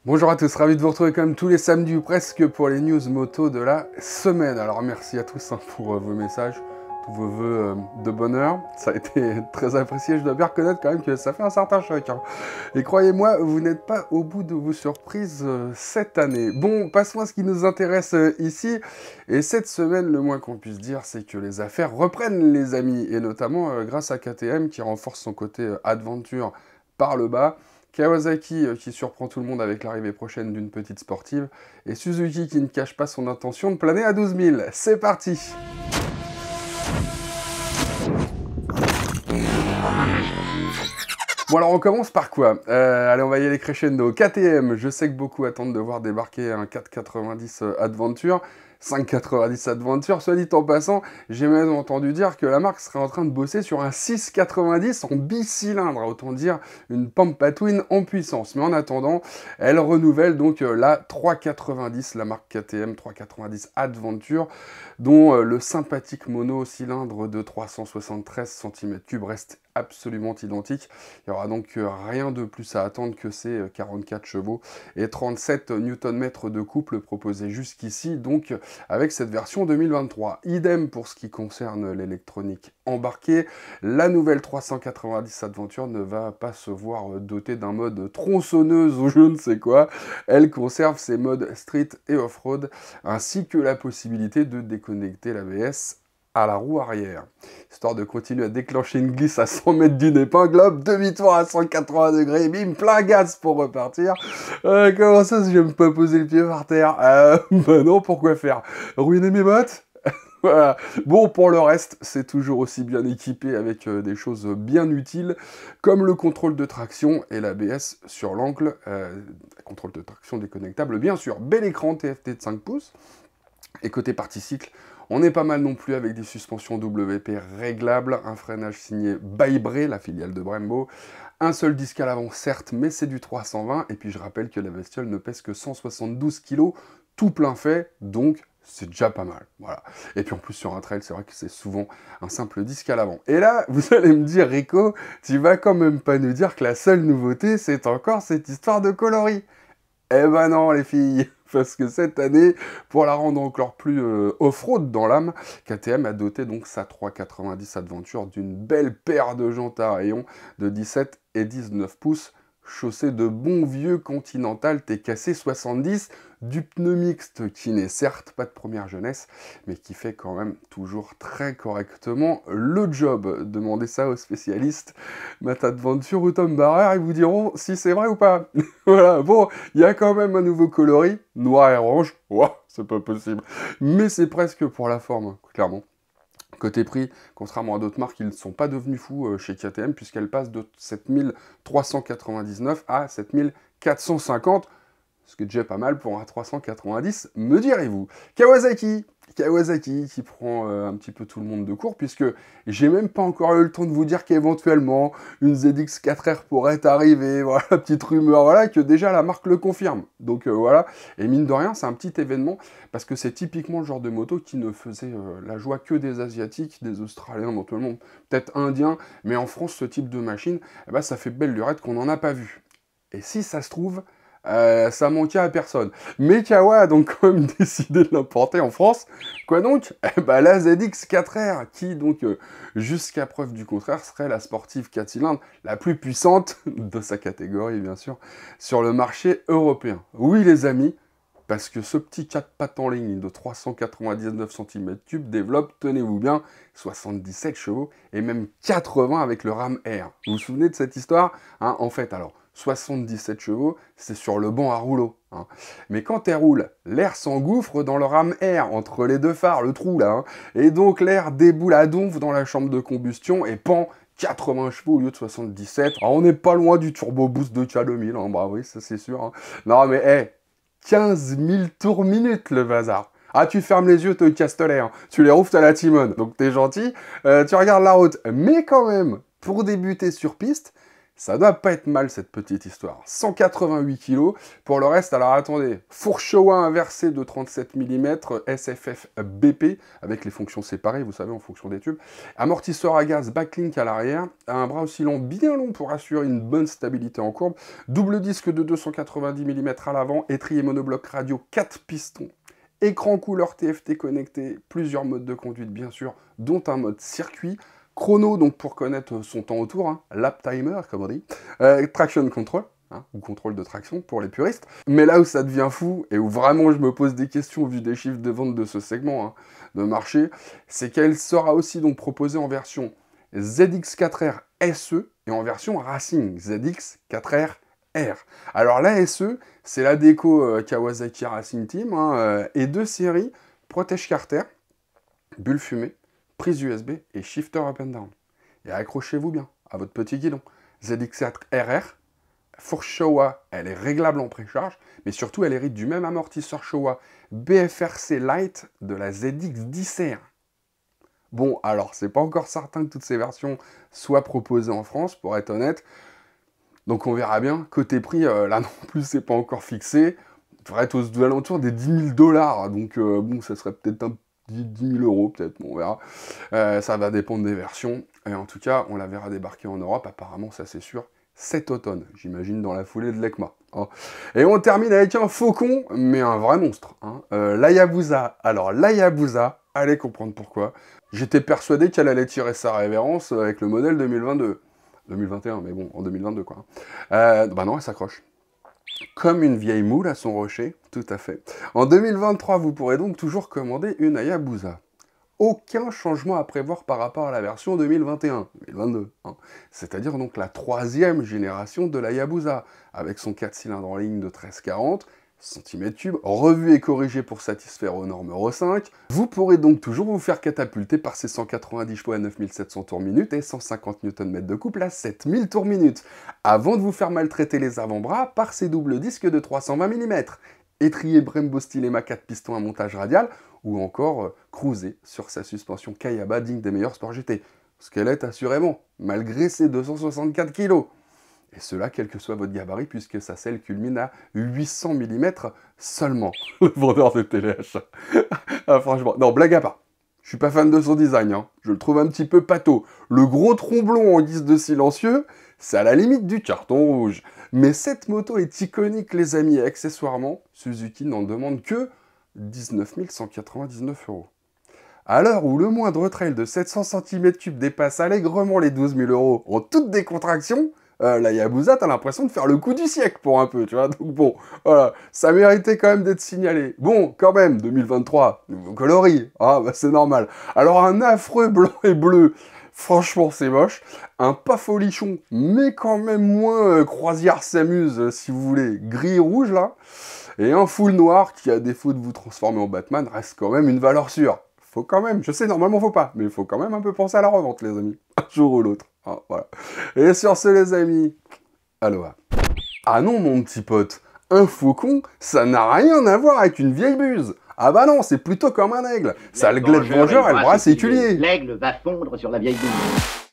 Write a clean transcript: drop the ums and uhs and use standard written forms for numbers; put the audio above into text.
Bonjour à tous, ravi de vous retrouver comme tous les samedis ou presque pour les news moto de la semaine. Alors merci à tous pour vos messages, tous vos vœux de bonheur. Ça a été très apprécié, je dois bien reconnaître quand même que ça fait un certain choc. Et croyez-moi, vous n'êtes pas au bout de vos surprises cette année. Bon, passons à ce qui nous intéresse ici. Et cette semaine, le moins qu'on puisse dire, c'est que les affaires reprennent les amis. Et notamment grâce à KTM qui renforce son côté aventure par le bas. Kawasaki qui surprend tout le monde avec l'arrivée prochaine d'une petite sportive, et Suzuki qui ne cache pas son intention de planer à 12 000. C'est parti! Bon alors on commence par quoi? Allez, on va y aller crescendo. KTM, je sais que beaucoup attendent de voir débarquer un 490 Adventure, 590 Adventure, soit dit en passant, j'ai même entendu dire que la marque serait en train de bosser sur un 690 en bicylindre, autant dire une Pampa Twin en puissance. Mais en attendant, elle renouvelle donc la 390, la marque KTM 390 Adventure, dont le sympathique mono-cylindre de 373 cm3 reste absolument identique. Il n'y aura donc rien de plus à attendre que ces 44 chevaux et 37 Nm de couple proposés jusqu'ici, donc avec cette version 2023. Idem pour ce qui concerne l'électronique embarquée. La nouvelle 390 Adventure ne va pas se voir dotée d'un mode tronçonneuse ou je ne sais quoi. Elle conserve ses modes street et off-road, ainsi que la possibilité de déconnecter l'ABS à la roue arrière, histoire de continuer à déclencher une glisse à 100 mètres d'une épingle, hop, demi-tour à 180 degrés, bim, plein gaz pour repartir. Comment ça, si j'aime pas poser le pied par terre? Bah non, pourquoi faire? Ruiner mes bottes? Voilà. Bon, pour le reste, c'est toujours aussi bien équipé avec des choses bien utiles, comme le contrôle de traction et l'ABS sur l'angle, contrôle de traction déconnectable, bien sûr. Bel écran TFT de 5 pouces. Et côté partie cycle, on est pas mal non plus avec des suspensions WP réglables, un freinage signé Bybré, la filiale de Brembo, un seul disque à l'avant certes, mais c'est du 320, et puis je rappelle que la bestiole ne pèse que 172 kg, tout plein fait, donc c'est déjà pas mal, voilà. Et puis en plus sur un trail, c'est vrai que c'est souvent un simple disque à l'avant. Et là, vous allez me dire, Rico, tu vas quand même pas nous dire que la seule nouveauté, c'est encore cette histoire de coloris. Eh ben non, les filles, parce que cette année, pour la rendre encore plus off-road dans l'âme, KTM a doté donc sa 390 Adventure d'une belle paire de jantes à rayons de 17 et 19 pouces, chaussées de bon vieux Continental TKC 70, du pneu mixte qui n'est certes pas de première jeunesse, mais qui fait quand même toujours très correctement le job. Demandez ça aux spécialistes Matt Adventure ou Tom Barrer, ils vous diront si c'est vrai ou pas. Voilà, bon, il y a quand même un nouveau coloris, noir et orange, ouah, c'est pas possible. Mais c'est presque pour la forme, hein, clairement. Côté prix, contrairement à d'autres marques, ils ne sont pas devenus fous chez KTM, puisqu'elle passe de 7399 à 7450, ce qui est déjà pas mal pour un 390, me direz-vous. Kawasaki qui prend un petit peu tout le monde de court, puisque j'ai même pas encore eu le temps de vous dire qu'éventuellement une ZX 4R pourrait arriver, voilà, petite rumeur, voilà, que déjà la marque le confirme. Donc voilà, et mine de rien, c'est un petit événement, parce que c'est typiquement le genre de moto qui ne faisait la joie que des Asiatiques, des Australiens, éventuellement, peut-être Indiens, mais en France, ce type de machine, eh ben, ça fait belle lurette qu'on n'en a pas vu. Et si ça se trouve, ça manquait à personne. Mais Kawa a donc quand même décidé de l'importer en France. Quoi donc? Eh ben, la ZX 4R, qui donc, jusqu'à preuve du contraire, serait la sportive 4 cylindres la plus puissante de sa catégorie, bien sûr, sur le marché européen. Oui, les amis, parce que ce petit 4 pattes en ligne de 399 cm3 développe, tenez-vous bien, 77 chevaux et même 80 avec le Ram R. Vous vous souvenez de cette histoire, hein? En fait, alors, 77 chevaux, c'est sur le banc à rouleau. Hein. Mais quand elle roule, l'air s'engouffre dans le Ram R, entre les deux phares, le trou là. Hein. Et donc l'air déboule à donf dans la chambre de combustion et pan, 80 chevaux au lieu de 77. Alors on n'est pas loin du turbo boost de K2000, hein, bah oui, ça c'est sûr. Hein. Non mais, hé, 15 000 tours minutes le bazar. Ah, tu fermes les yeux, t'es Castellet, hein. Tu les rouvres, t'as la Timone. Donc t'es gentil, tu regardes la route. Mais quand même, pour débuter sur piste, Ça doit pas être mal cette petite histoire. 188 kg. Pour le reste, alors attendez, fourche Showa inversée de 37 mm, SFF BP, avec les fonctions séparées, vous savez, en fonction des tubes. Amortisseur à gaz backlink à l'arrière, un bras oscillant bien long pour assurer une bonne stabilité en courbe, double disque de 290 mm à l'avant, étrier monobloc radio 4 pistons. Écran couleur TFT connecté, plusieurs modes de conduite bien sûr, dont un mode circuit, chrono donc pour connaître son temps autour, hein, lap timer comme on dit, traction control, hein, ou contrôle de traction pour les puristes. Mais là où ça devient fou, et où vraiment je me pose des questions vu des chiffres de vente de ce segment hein, de marché, c'est qu'elle sera aussi donc proposée en version ZX4R SE et en version Racing ZX4R R. Alors la SE, c'est la déco Kawasaki Racing Team, hein, et deux séries, protège carter, bulle fumée, prise USB et shifter up and down. Et accrochez-vous bien à votre petit guidon. ZX4RR, fourche Showa, elle est réglable en précharge, mais surtout elle hérite du même amortisseur Showa BFRC Lite de la ZX10R. Bon, alors c'est pas encore certain que toutes ces versions soient proposées en France, pour être honnête. Donc on verra bien. Côté prix, là non plus, c'est pas encore fixé. Il devrait être aux alentours des 10 000 $. Donc bon, ça serait peut-être un 10 000 €, peut-être, bon, on verra. Ça va dépendre des versions. Et en tout cas, on la verra débarquer en Europe, apparemment, ça c'est sûr, cet automne. J'imagine dans la foulée de l'ECMA. Hein. Et on termine avec un faucon, mais un vrai monstre. Hein. L'Hayabusa. Alors, l'Hayabusa, allez comprendre pourquoi. J'étais persuadé qu'elle allait tirer sa révérence avec le modèle 2022. 2021, mais bon, en 2022, quoi. Bah non, elle s'accroche. Comme une vieille moule à son rocher, tout à fait. En 2023, vous pourrez donc toujours commander une Hayabusa. Aucun changement à prévoir par rapport à la version 2021, 2022. Hein. C'est-à-dire donc la troisième génération de l'Hayabusa, avec son 4 cylindres en ligne de 1340 cm3, revu et corrigé pour satisfaire aux normes Euro 5. Vous pourrez donc toujours vous faire catapulter par ses 190 chevaux à 9700 tours minute et 150 Nm de couple à 7000 tours minute, avant de vous faire maltraiter les avant-bras par ses doubles disques de 320 mm, étrier Brembo Stylema 4 pistons à montage radial, ou encore cruiser sur sa suspension Kayaba digne des meilleurs sports GT, ce qu'elle est assurément, malgré ses 264 kg. Et cela, quel que soit votre gabarit, puisque sa selle culmine à 800 mm seulement. Le vendeur de téléachat. Ah, franchement, non, blague à part. Je suis pas fan de son design, hein. Je le trouve un petit peu pâteau. Le gros tromblon en guise de silencieux, c'est à la limite du carton rouge. Mais cette moto est iconique, les amis, et accessoirement, Suzuki n'en demande que 19 199 €. À l'heure où le moindre trail de 700 cm3 dépasse allègrement les 12 000 € en toute décontraction, la Hayabusa, t'as l'impression de faire le coup du siècle pour un peu, tu vois. Donc bon, voilà, ça méritait quand même d'être signalé. Bon, quand même, 2023, nouveau coloris, ah bah c'est normal. Alors un affreux blanc et bleu, franchement c'est moche. Un pas folichon, mais quand même moins croisière s'amuse, si vous voulez, gris et rouge là. Et un full noir qui, à défaut de vous transformer en Batman, reste quand même une valeur sûre. Faut quand même, je sais, normalement faut pas, mais il faut quand même un peu penser à la revente, les amis. Un jour ou l'autre. Ah, voilà. Et sur ce, les amis, aloha. Ah non, mon petit pote, un faucon, ça n'a rien à voir avec une vieille buse. Ah bah non, c'est plutôt comme un aigle. Ça, le glaive vengeur et le bras séculier. L'aigle va fondre sur la vieille buse.